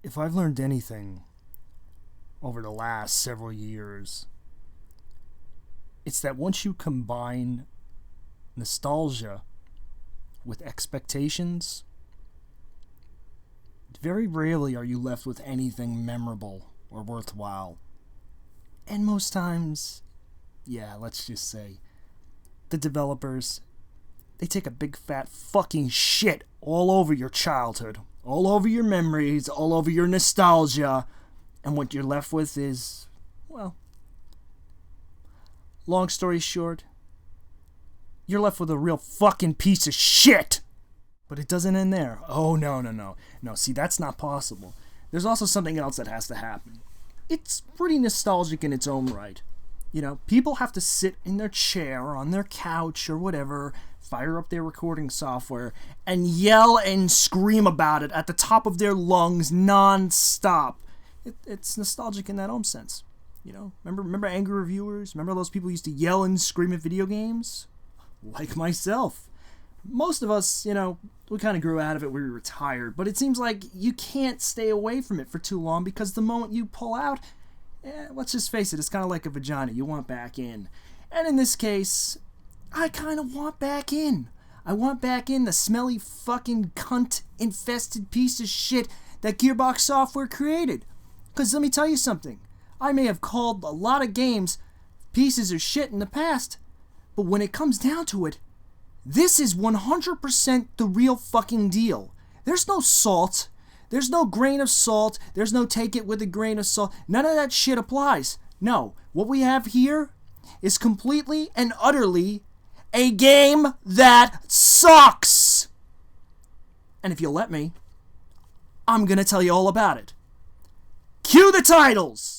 If I've learned anything over the last several years, it's that once you combine nostalgia with expectations, very rarely are you left with anything memorable or worthwhile. And most times, let's just say, the developers, they take a big fat fucking shit all over your childhood, all over your memories, all over your nostalgia, and what you're left with is, well, long story short, you're left with a real fucking piece of shit. But it doesn't end there. Oh, no. No, see, that's not possible. There's also something else that has to happen. It's pretty nostalgic in its own right. You know, people have to sit in their chair or on their couch or whatever, fire up their recording software, and yell and scream about it at the top of their lungs non-stop. It's nostalgic in that own sense. You know, remember angry reviewers? Remember those people who used to yell and scream at video games? Like myself. Most of us, you know, we kind of grew out of it when we retired, but it seems like you can't stay away from it for too long because the moment you pull out, let's just face it, it's kind of like a vagina. You want back in. And in this case, I kind of want back in. I want back in the smelly fucking cunt-infested piece of shit that Gearbox Software created. Because let me tell you something. I may have called a lot of games pieces of shit in the past, but when it comes down to it, this is 100% the real fucking deal. There's no salt. There's no grain of salt. There's no take it with a grain of salt. None of that shit applies. No, what we have here is completely and utterly a game that sucks. And if you'll let me, I'm gonna tell you all about it. Cue the titles!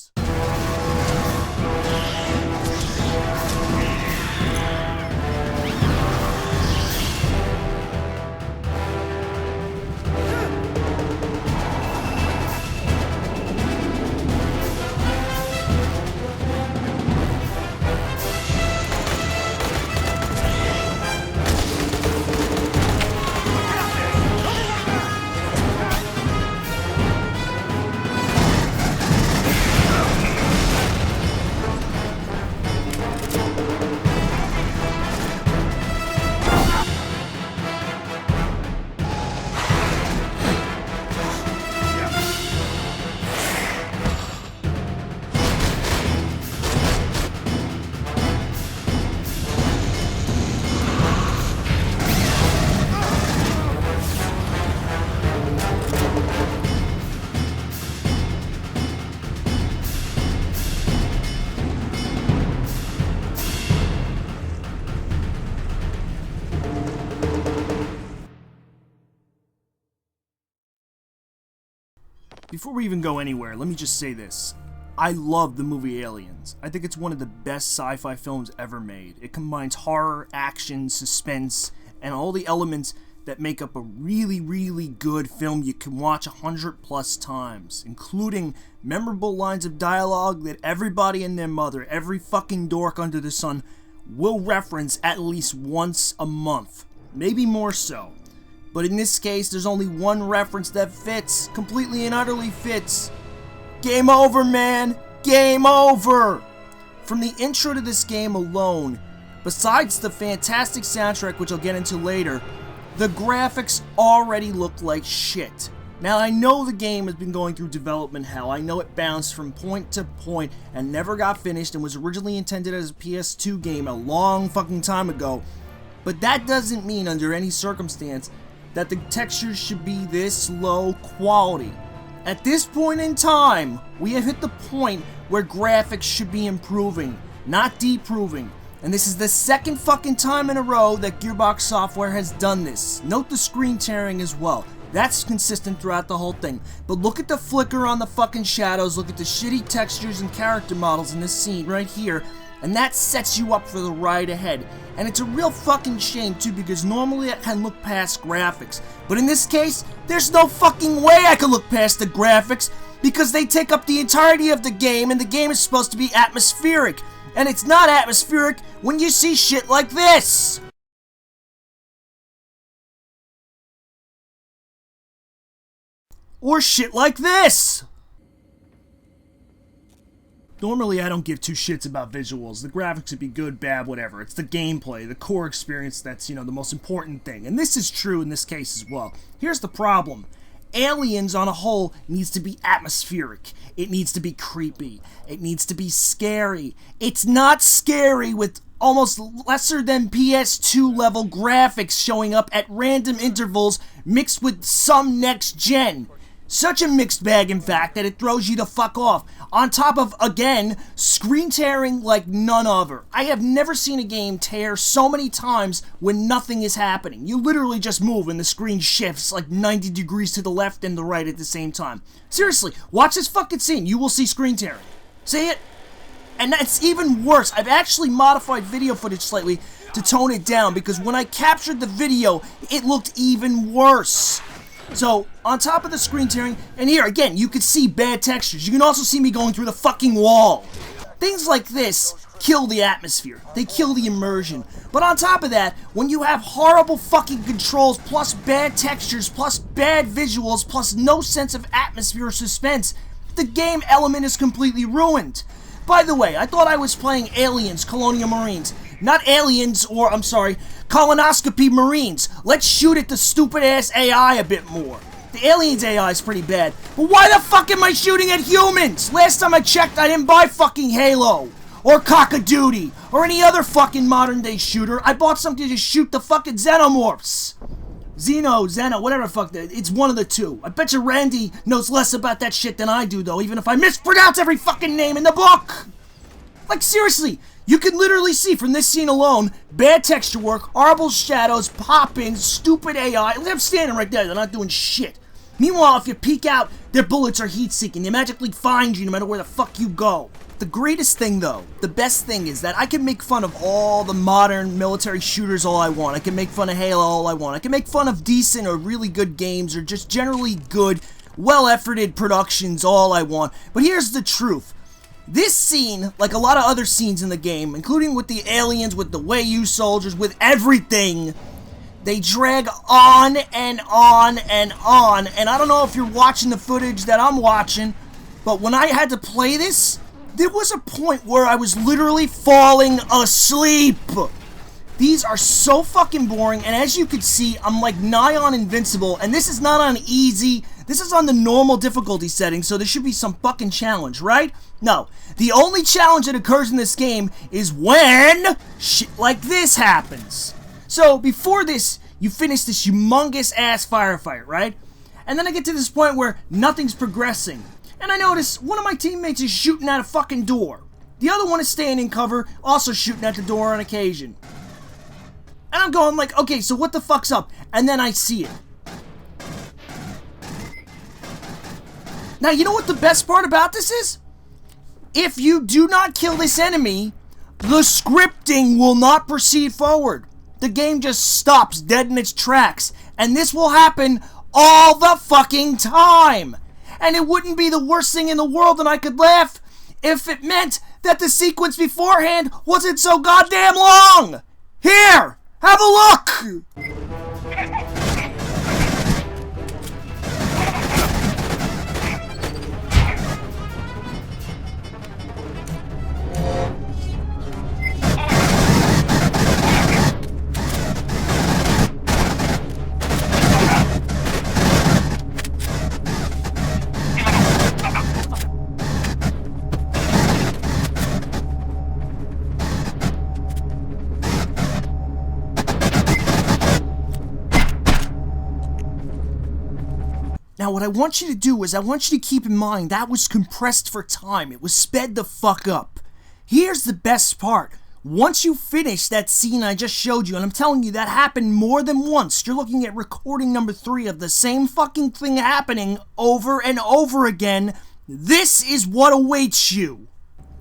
Before we even go anywhere, let me just say this. I love the movie Aliens. I think it's one of the best sci-fi films ever made. It combines horror, action, suspense, and all the elements that make up a really, really good film you can watch 100+ times, including memorable lines of dialogue that everybody and their mother, every fucking dork under the sun, will reference at least once a month. Maybe more so. But in this case, there's only one reference that fits, completely and utterly fits. Game over, man! Game over! From the intro to this game alone, besides the fantastic soundtrack, which I'll get into later, the graphics already look like shit. Now, I know the game has been going through development hell. I know it bounced from point to point and never got finished and was originally intended as a PS2 game a long fucking time ago. But that doesn't mean, under any circumstance, that the textures should be this low quality. At this point in time, we have hit the point where graphics should be improving, not deproving. And this is the second fucking time in a row that Gearbox Software has done this. Note the screen tearing as well. That's consistent throughout the whole thing. But look at the flicker on the fucking shadows, look at the shitty textures and character models in this scene right here, and that sets you up for the ride ahead. And it's a real fucking shame too, because normally I can look past graphics. But in this case, there's no fucking way I can look past the graphics, because they take up the entirety of the game, and the game is supposed to be atmospheric. And it's not atmospheric when you see shit like this! Or shit like this! Normally, I don't give two shits about visuals. The graphics would be good, bad, whatever. It's the gameplay, the core experience that's, the most important thing. And this is true in this case as well. Here's the problem. Aliens on a whole needs to be atmospheric. It needs to be creepy. It needs to be scary. It's not scary with almost lesser than PS2 level graphics showing up at random intervals mixed with some next gen. Such a mixed bag, in fact, that it throws you the fuck off. On top of, again, screen tearing like none other. I have never seen a game tear so many times when nothing is happening. You literally just move and the screen shifts like 90 degrees to the left and the right at the same time. Seriously, watch this fucking scene. You will see screen tearing. See it? And that's even worse. I've actually modified video footage slightly to tone it down because when I captured the video, it looked even worse. So, on top of the screen tearing, and here, again, you can see bad textures. You can also see me going through the fucking wall. Things like this kill the atmosphere. They kill the immersion. But on top of that, when you have horrible fucking controls, plus bad textures, plus bad visuals, plus no sense of atmosphere or suspense, the game element is completely ruined. By the way, I thought I was playing Aliens, Colonial Marines. Not Aliens, or, I'm sorry, Colonoscopy Marines. Let's shoot at the stupid-ass AI a bit more. The Aliens AI is pretty bad. But why the fuck am I shooting at humans? Last time I checked, I didn't buy fucking Halo. Or Call of Duty. Or any other fucking modern-day shooter. I bought something to shoot the fucking Xenomorphs. Xeno, whatever the fuck. It's one of the two. I bet you Randy knows less about that shit than I do, though, even if I mispronounce every fucking name in the book. Like, seriously. You can literally see from this scene alone, bad texture work, horrible shadows, popping, stupid AI. I'm standing right there, they're not doing shit. Meanwhile, if you peek out, their bullets are heat-seeking. They magically find you no matter where the fuck you go. The greatest thing, though, the best thing is that I can make fun of all the modern military shooters all I want. I can make fun of Halo all I want. I can make fun of decent or really good games or just generally good, well-efforted productions all I want. But here's the truth. This scene, like a lot of other scenes in the game, including with the aliens, with the Wei soldiers, with everything, they drag on and on and on. And I don't know if you're watching the footage that I'm watching, but when I had to play this, there was a point where I was literally falling asleep. These are so fucking boring, and as you can see, I'm like nigh on invincible, and this is not on easy. This is on the normal difficulty setting, so there should be some fucking challenge, right? No. The only challenge that occurs in this game is when shit like this happens. So, before this, you finish this humongous ass firefight, right? And then I get to this point where nothing's progressing. And I notice one of my teammates is shooting at a fucking door. The other one is staying in cover, also shooting at the door on occasion. And I'm going like, okay, so what the fuck's up? And then I see it. Now, you know what the best part about this is? If you do not kill this enemy, the scripting will not proceed forward. The game just stops dead in its tracks. And this will happen all the fucking time. And it wouldn't be the worst thing in the world, and I could laugh if it meant that the sequence beforehand wasn't so goddamn long. Here, have a look. Now, what I want you to do is I want you to keep in mind that was compressed for time. It was sped the fuck up. Here's the best part. Once you finish that scene I just showed you, and I'm telling you that happened more than once, you're looking at recording number 3 of the same fucking thing happening over and over again, this is what awaits you.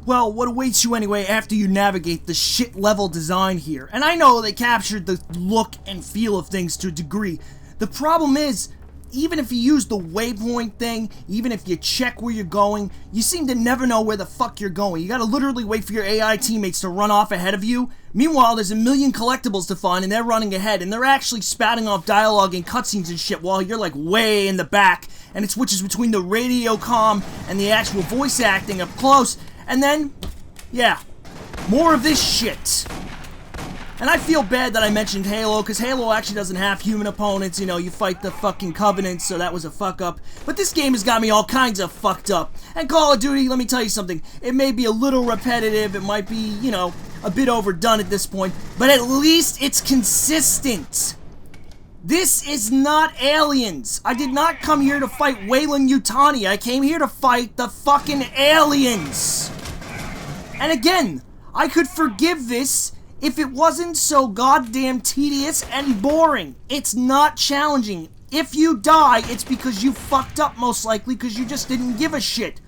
Well, what awaits you anyway after you navigate the shit level design here. And I know they captured the look and feel of things to a degree. The problem is, even if you use the waypoint thing, even if you check where you're going, you seem to never know where the fuck you're going. You gotta literally wait for your AI teammates to run off ahead of you. Meanwhile, there's a million collectibles to find and they're running ahead and they're actually spouting off dialogue and cutscenes and shit while you're like way in the back, and it switches between the radio comm and the actual voice acting up close, and then, yeah, more of this shit. And I feel bad that I mentioned Halo, because Halo actually doesn't have human opponents. You know, you fight the fucking Covenant, so that was a fuck up. But this game has got me all kinds of fucked up. And Call of Duty, let me tell you something, it may be a little repetitive, it might be, you know, a bit overdone at this point, but at least it's consistent. This is not Aliens. I did not come here to fight Weyland-Yutani. I came here to fight the fucking aliens. And again, I could forgive this if it wasn't so goddamn tedious and boring. It's not challenging. If you die, it's because you fucked up most likely because you just didn't give a shit.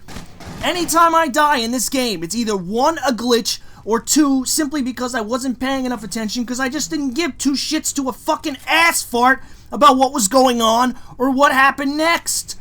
Anytime I die in this game, it's either one, a glitch, or two, simply because I wasn't paying enough attention because I just didn't give two shits to a fucking ass fart about what was going on or what happened next.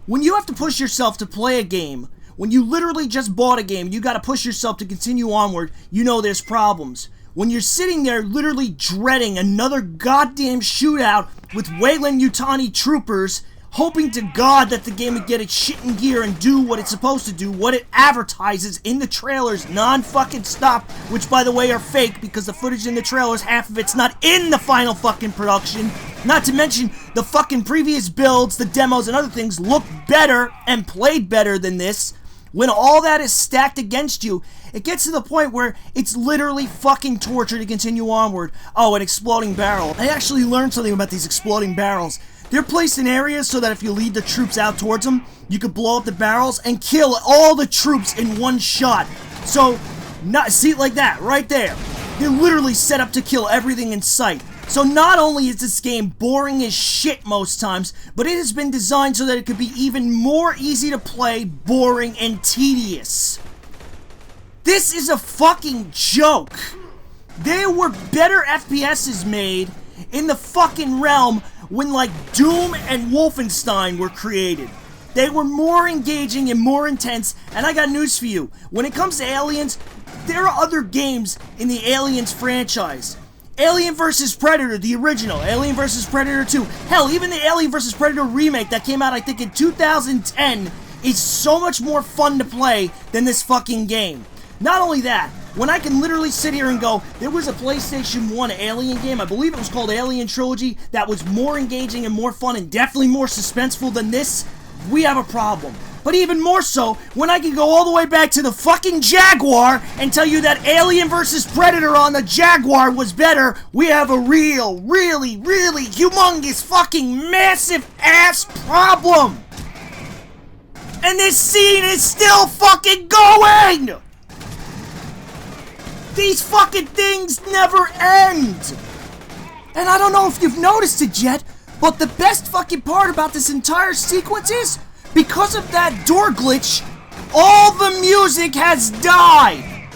When you have to push yourself to play a game, when you literally just bought a game, you gotta push yourself to continue onward, you know there's problems. When you're sitting there literally dreading another goddamn shootout with Weyland-Yutani troopers, hoping to God that the game would get its shit in gear and do what it's supposed to do, what it advertises in the trailers non-fucking stop, which by the way are fake because the footage in the trailers, half of it's not in the final fucking production. Not to mention the fucking previous builds, the demos and other things look better and played better than this. When all that is stacked against you, it gets to the point where it's literally fucking torture to continue onward. Oh, an exploding barrel. I actually learned something about these exploding barrels. They're placed in areas so that if you lead the troops out towards them, you could blow up the barrels and kill all the troops in one shot. So, see, like that, right there. They're literally set up to kill everything in sight. So not only is this game boring as shit most times, but it has been designed so that it could be even more easy to play, boring, and tedious. This is a fucking joke. There were better FPSs made in the fucking realm when like Doom and Wolfenstein were created. They were more engaging and more intense, and I got news for you. When it comes to Aliens, there are other games in the Aliens franchise. Alien vs. Predator, the original, Alien vs. Predator 2, hell, even the Alien vs. Predator remake that came out, I think, in 2010 is so much more fun to play than this fucking game. Not only that, when I can literally sit here and go, there was a PlayStation 1 Alien game, I believe it was called Alien Trilogy, that was more engaging and more fun and definitely more suspenseful than this, we have a problem. But even more so, when I can go all the way back to the fucking Jaguar and tell you that Alien vs. Predator on the Jaguar was better, we have a really humongous fucking massive ass problem! And this scene is still fucking going! These fucking things never end! And I don't know if you've noticed it yet, but the best fucking part about this entire sequence is, because of that door glitch, all the music has died.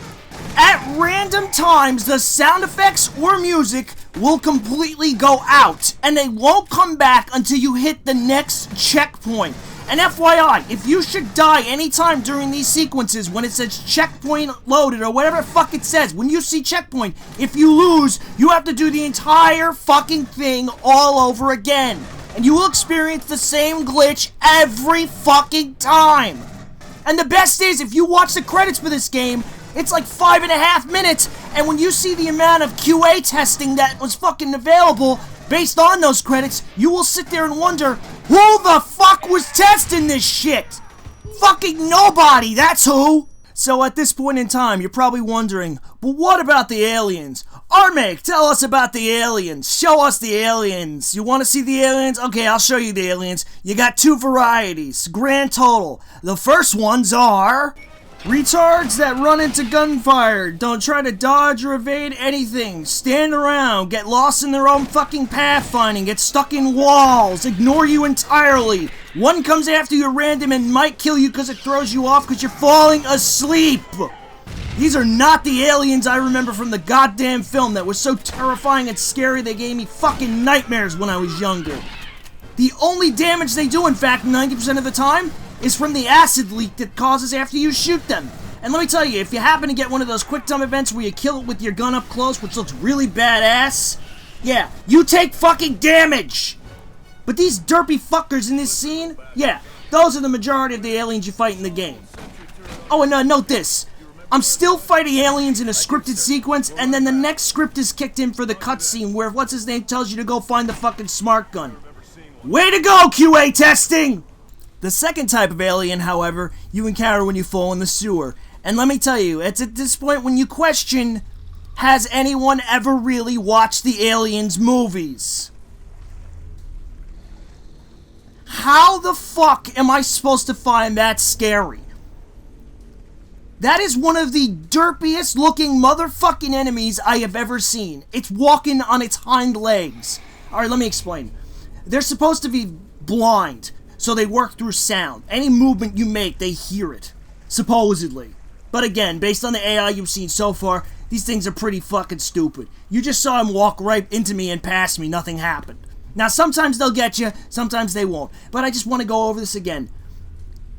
At random times, the sound effects or music will completely go out, and they won't come back until you hit the next checkpoint. And FYI, if you should die anytime during these sequences when it says checkpoint loaded or whatever the fuck it says, when you see checkpoint, if you lose, you have to do the entire fucking thing all over again. And you will experience the same glitch every fucking time. And the best is, if you watch the credits for this game, it's like 5.5 minutes, and when you see the amount of QA testing that was fucking available based on those credits, you will sit there and wonder, who the fuck was testing this shit? Fucking nobody, that's who! So at this point in time, you're probably wondering, but what about the aliens? Armek, tell us about the aliens. Show us the aliens. You want to see the aliens? Okay, I'll show you the aliens. You got two varieties, grand total. The first ones are retards that run into gunfire, don't try to dodge or evade anything, stand around, get lost in their own fucking pathfinding, get stuck in walls, ignore you entirely. One comes after you random and might kill you because it throws you off because you're falling asleep. These are not the aliens I remember from the goddamn film that was so terrifying and scary they gave me fucking nightmares when I was younger. The only damage they do, in fact, 90% of the time, is from the acid leak that causes after you shoot them. And let me tell you, if you happen to get one of those quick time events where you kill it with your gun up close, which looks really badass, yeah, you take fucking damage! But these derpy fuckers in this scene, yeah, those are the majority of the aliens you fight in the game. Oh, and note this. I'm still fighting aliens in a scripted sequence, and then the next script is kicked in for the cutscene where what's-his-name tells you to go find the fucking smart gun. Way to go, QA testing! The second type of alien, however, you encounter when you fall in the sewer. And let me tell you, it's at this point when you question, has anyone ever really watched the Aliens movies? How the fuck am I supposed to find that scary? That is one of the derpiest looking motherfucking enemies I have ever seen. It's walking on its hind legs. Alright, let me explain. They're supposed to be blind, so they work through sound. Any movement you make, they hear it. Supposedly. But again, based on the AI you've seen so far, these things are pretty fucking stupid. You just saw him walk right into me and past me, nothing happened. Now, sometimes they'll get you, sometimes they won't. But I just want to go over this again.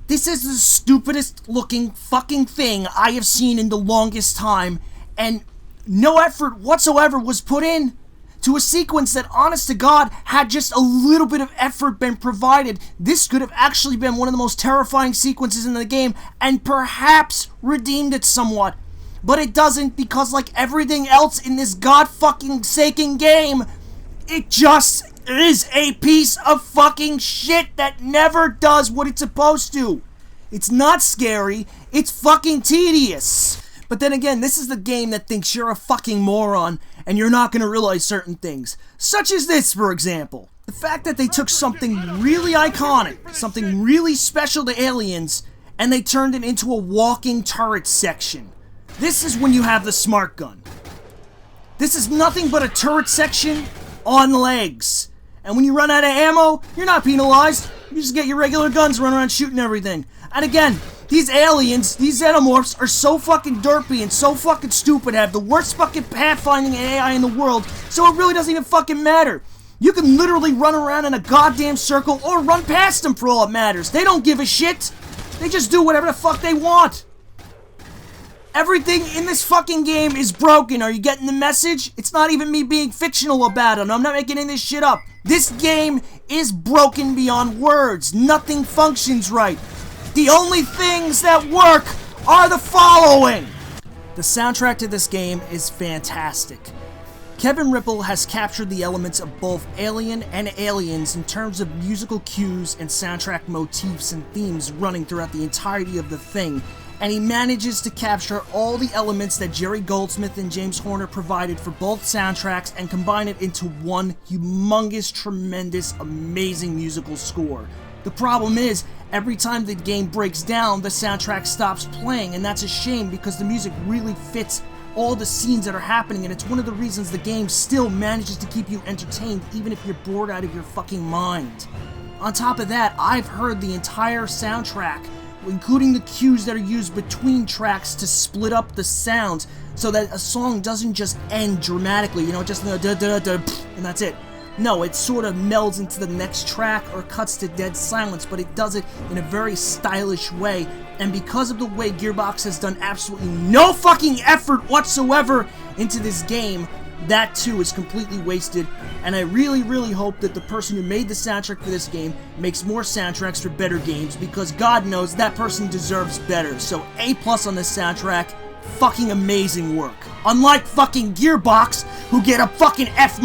This is the stupidest looking fucking thing I have seen in the longest time, and no effort whatsoever was put in to a sequence that, honest to God, had just a little bit of effort been provided. This could have actually been one of the most terrifying sequences in the game, and perhaps redeemed it somewhat. But it doesn't, because like everything else in this god-fucking-saking game, it just is a piece of fucking shit that never does what it's supposed to. It's not scary, it's fucking tedious. But then again, this is the game that thinks you're a fucking moron and you're not going to realize certain things. Such as this, for example. The fact that they took something really iconic, something really special to Aliens, and they turned it into a walking turret section. This is when you have the smart gun. This is nothing but a turret section on legs. And when you run out of ammo, you're not penalized. You just get your regular guns, run around shooting everything. And again, these aliens, these xenomorphs, are so fucking derpy and so fucking stupid, have the worst fucking pathfinding AI in the world, so it really doesn't even fucking matter. You can literally run around in a goddamn circle or run past them for all it matters. They don't give a shit. They just do whatever the fuck they want. Everything in this fucking game is broken. Are you getting the message? It's not even me being fictional about it. I'm not making any of this shit up. This game is broken beyond words. Nothing functions right. The only things that work are the following. The soundtrack to this game is fantastic. Kevin Ripple has captured the elements of both Alien and Aliens in terms of musical cues and soundtrack motifs and themes running throughout the entirety of the thing, and he manages to capture all the elements that Jerry Goldsmith and James Horner provided for both soundtracks and combine it into one humongous, tremendous, amazing musical score. The problem is, every time the game breaks down, the soundtrack stops playing, and that's a shame because the music really fits all the scenes that are happening, and it's one of the reasons the game still manages to keep you entertained even if you're bored out of your fucking mind. On top of that, I've heard the entire soundtrack, including the cues that are used between tracks to split up the sounds so that a song doesn't just end dramatically, you know, just and that's it. No, it sort of melds into the next track or cuts to dead silence, but it does it in a very stylish way. And because of the way Gearbox has done absolutely no fucking effort whatsoever into this game, that too is completely wasted. And I really, really hope that the person who made the soundtrack for this game makes more soundtracks for better games, because God knows that person deserves better. So A+ on this soundtrack. Fucking amazing work. Unlike fucking Gearbox, who get a fucking F-,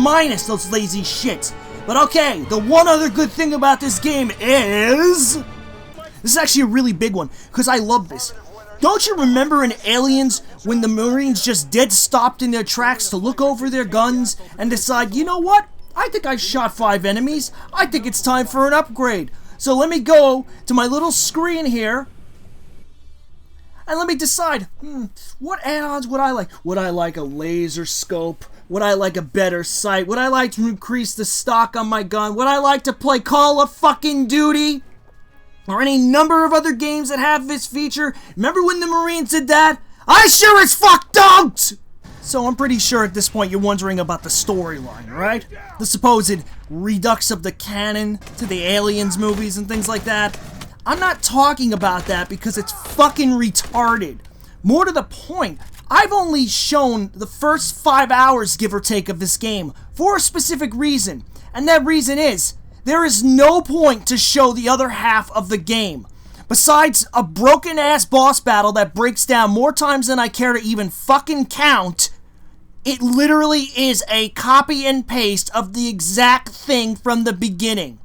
those lazy shits. But okay, the one other good thing about this game is... This is actually a really big one, because I love this. Don't you remember in Aliens when the Marines just dead stopped in their tracks to look over their guns and decide, you know what? I think I shot 5 enemies. I think it's time for an upgrade. So let me go to my little screen here and let me decide, what add-ons would I like? Would I like a laser scope? Would I like a better sight? Would I like to increase the stock on my gun? Would I like to play Call of fucking Duty? Or any number of other games that have this feature? Remember when the Marines did that? I sure as fuck don't! So I'm pretty sure at this point you're wondering about the storyline, right? The supposed redux of the canon to the Aliens movies and things like that. I'm not talking about that because it's fucking retarded. More to the point, I've only shown the first 5 hours, give or take, of this game for a specific reason. And that reason is, there is no point to show the other half of the game. Besides a broken-ass boss battle that breaks down more times than I care to even fucking count, it literally is a copy and paste of the exact thing from the beginning.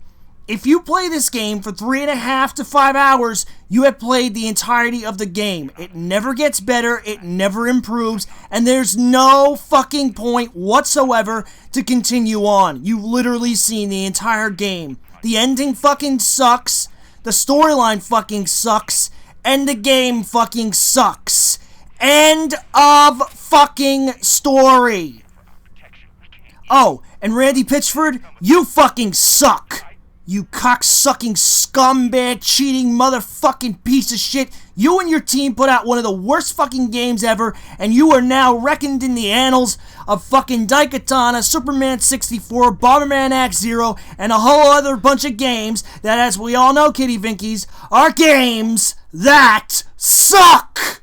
If you play this game for 3.5 to 5 hours, you have played the entirety of the game. It never gets better, it never improves, and there's no fucking point whatsoever to continue on. You've literally seen the entire game. The ending fucking sucks, the storyline fucking sucks, and the game fucking sucks. End of fucking story. Oh, and Randy Pitchford, you fucking suck. You cock-sucking scumbag, cheating motherfucking piece of shit. You and your team put out one of the worst fucking games ever, and you are now reckoned in the annals of fucking Daikatana, Superman 64, Bomberman Act Zero, and a whole other bunch of games that, as we all know, Kitty Vinkies, are games that suck!